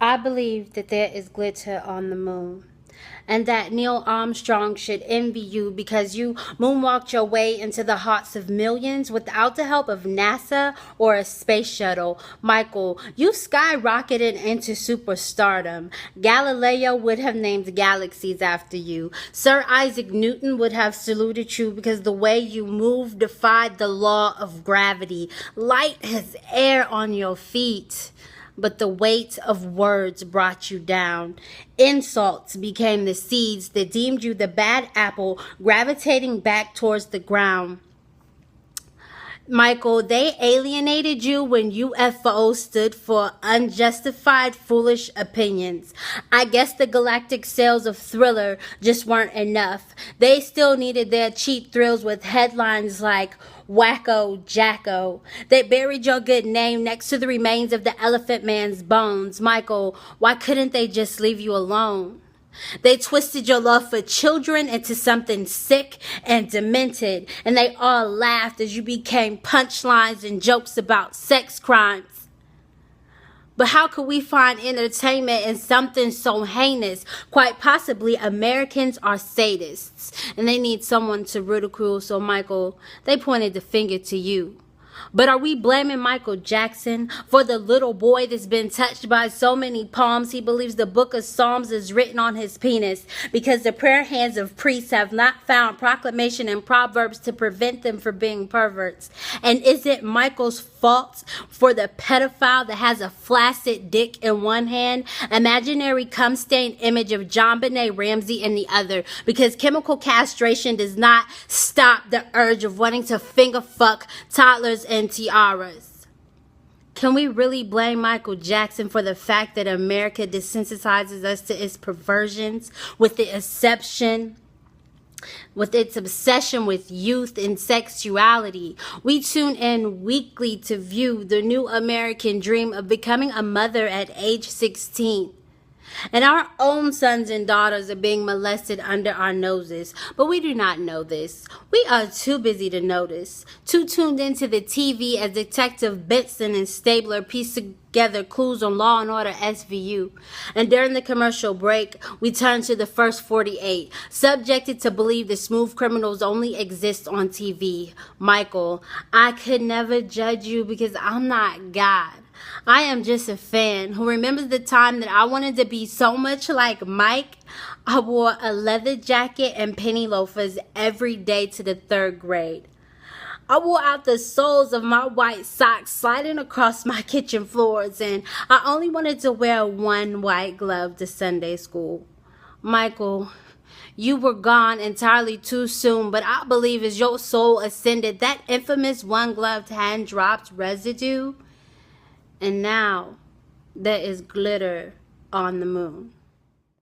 I believe that there is glitter on the moon, and that Neil Armstrong should envy you because you moonwalked your way into the hearts of millions without the help of NASA or a space shuttle. Michael, you skyrocketed into superstardom. Galileo would have named galaxies after you. Sir Isaac Newton would have saluted you because the way you moved defied the law of gravity. Light as air on your feet. But the weight of words brought you down. Insults became the seeds that deemed you the bad apple, gravitating back towards the ground. Michael, they alienated you when UFO stood for unjustified foolish opinions. I guess the galactic sales of Thriller just weren't enough. They still needed their cheap thrills with headlines like Wacko Jacko. They buried your good name next to the remains of the Elephant Man's bones. Michael, why couldn't they just leave you alone? They twisted your love for children into something sick and demented, and they all laughed as you became punchlines and jokes about sex crimes. But how could we find entertainment in something so heinous? Quite possibly Americans are sadists, and they need someone to ridicule, so Michael, they pointed the finger to you. But are we blaming Michael Jackson for the little boy that's been touched by so many palms he believes the book of Psalms is written on his penis because the prayer hands of priests have not found proclamation in Proverbs to prevent them from being perverts? And is it Michael's fault for the pedophile that has a flaccid dick in one hand, imaginary cum-stained image of JonBenet Ramsey in the other, because chemical castration does not stop the urge of wanting to finger fuck toddlers and tiaras? Can we really blame Michael Jackson for the fact that America desensitizes us to its perversions with its obsession with youth and sexuality? We tune in weekly to view the new American dream of becoming a mother at age 16. And our own sons and daughters are being molested under our noses. But we do not know this. We are too busy to notice, too tuned into the TV as Detective Benson and Stabler piece together clues on Law and Order SVU. And during the commercial break, we turn to the first 48, subjected to believe the smooth criminals only exist on TV. Michael, I could never judge you because I'm not God. I am just a fan who remembers the time that I wanted to be so much like Mike. I wore a leather jacket and penny loafers every day to the 3rd grade. I wore out the soles of my white socks sliding across my kitchen floors, and I only wanted to wear one white glove to Sunday school. Michael, you were gone entirely too soon, but I believe as your soul ascended, that infamous one-gloved hand dropped residue. And now there is glitter on the moon.